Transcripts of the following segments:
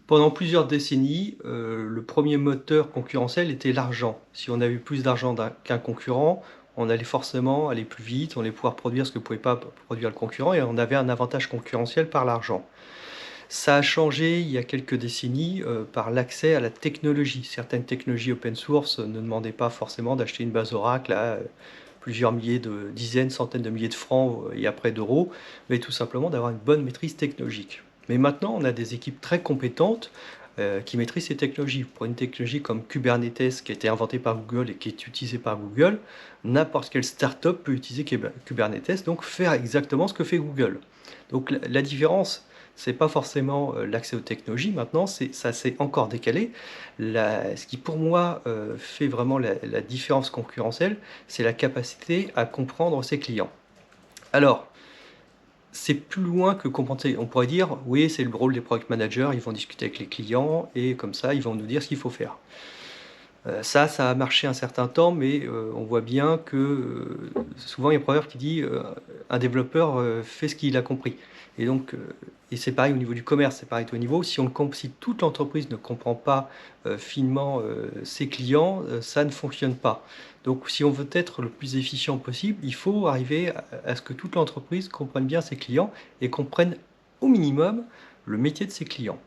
Pendant plusieurs décennies, le premier moteur concurrentiel était l'argent. Si on avait plus d'argent qu'un concurrent, on allait forcément aller plus vite, on allait pouvoir produire ce que ne pouvait pas produire le concurrent et on avait un avantage concurrentiel par l'argent. Ça a changé il y a quelques décennies par l'accès à la technologie. Certaines technologies open source ne demandaient pas forcément d'acheter une base Oracle à plusieurs milliers de dizaines, centaines de milliers de francs et après d'euros, mais tout simplement d'avoir une bonne maîtrise technologique. Mais maintenant, on a des équipes très compétentes qui maîtrisent ces technologies. Pour une technologie comme Kubernetes qui a été inventée par Google et qui est utilisée par Google, n'importe quelle startup peut utiliser Kubernetes, donc faire exactement ce que fait Google. Donc la différence, c'est pas forcément l'accès aux technologies. Maintenant, ça s'est encore décalé. Ce qui pour moi fait vraiment la différence concurrentielle, c'est la capacité à comprendre ses clients. Alors, c'est plus loin que comprendre. On pourrait dire, oui, c'est le rôle des product managers, ils vont discuter avec les clients et comme ça, ils vont nous dire ce qu'il faut faire. Ça a marché un certain temps, mais on voit bien que souvent il y a un proverbe qui dit un développeur fait ce qu'il a compris. Et donc, et c'est pareil au niveau du commerce, c'est pareil au niveau. Si toute l'entreprise ne comprend pas finement ses clients, ça ne fonctionne pas. Donc, si on veut être le plus efficient possible, il faut arriver à ce que toute l'entreprise comprenne bien ses clients et comprenne au minimum le métier de ses clients.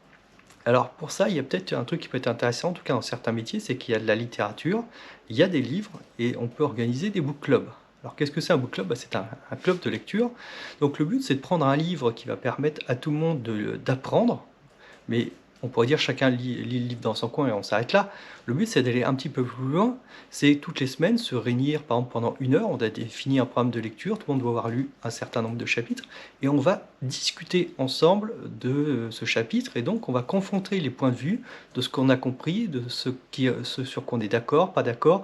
Alors pour ça, il y a peut-être un truc qui peut être intéressant, en tout cas dans certains métiers, c'est qu'il y a de la littérature, il y a des livres et on peut organiser des book clubs. Alors qu'est-ce que c'est un book club? C'est un club de lecture. Donc le but, c'est de prendre un livre qui va permettre à tout le monde d'apprendre, mais on pourrait dire chacun lit le livre dans son coin et on s'arrête là. Le but, c'est d'aller un petit peu plus loin. C'est toutes les semaines se réunir, par exemple, pendant 1 heure. On a défini un programme de lecture. Tout le monde doit avoir lu un certain nombre de chapitres. Et on va discuter ensemble de ce chapitre. Et donc, on va confronter les points de vue de ce qu'on a compris, de ce sur quoi on est d'accord, pas d'accord,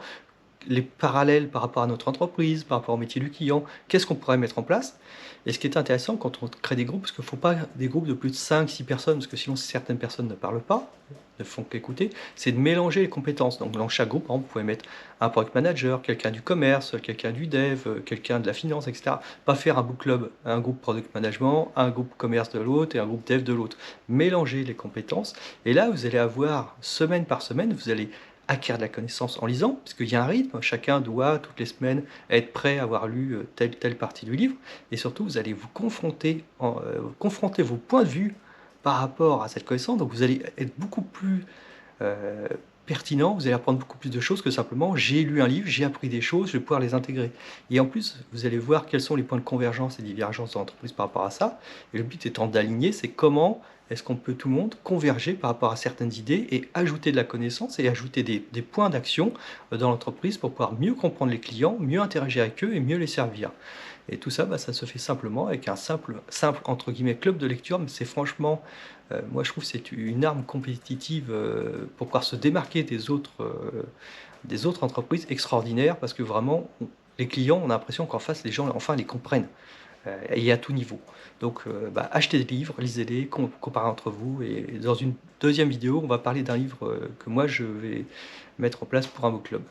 les parallèles par rapport à notre entreprise, par rapport au métier du client, qu'est-ce qu'on pourrait mettre en place? Et ce qui est intéressant quand on crée des groupes, parce qu'il ne faut pas des groupes de plus de 5-6 personnes, parce que sinon certaines personnes ne parlent pas, ne font qu'écouter, c'est de mélanger les compétences. Donc dans chaque groupe, par exemple, vous pouvez mettre un product manager, quelqu'un du commerce, quelqu'un du dev, quelqu'un de la finance, etc. Pas faire un book club, un groupe product management, un groupe commerce de l'autre et un groupe dev de l'autre. Mélanger les compétences. Et là, vous allez avoir, semaine par semaine, vous allez acquérir de la connaissance en lisant, parce qu'il y a un rythme, chacun doit toutes les semaines être prêt à avoir lu telle partie du livre, et surtout vous allez vous confronter vos points de vue par rapport à cette connaissance, donc vous allez être beaucoup plus euh, pertinent, vous allez apprendre beaucoup plus de choses que simplement j'ai lu un livre, j'ai appris des choses, je vais pouvoir les intégrer. Et en plus, vous allez voir quels sont les points de convergence et divergence de l'entreprise par rapport à ça, et le but étant d'aligner, c'est comment est-ce qu'on peut tout le monde converger par rapport à certaines idées et ajouter de la connaissance et ajouter des points d'action dans l'entreprise pour pouvoir mieux comprendre les clients, mieux interagir avec eux et mieux les servir. Et tout ça, ça se fait simplement avec un simple entre guillemets club de lecture, mais c'est franchement, moi je trouve que c'est une arme compétitive pour pouvoir se démarquer des autres entreprises extraordinaires, parce que vraiment, les clients, on a l'impression qu'en face, les gens enfin les comprennent, et à tout niveau. Donc achetez des livres, lisez-les, comparez entre vous, et dans une deuxième vidéo, on va parler d'un livre que moi je vais mettre en place pour un book club.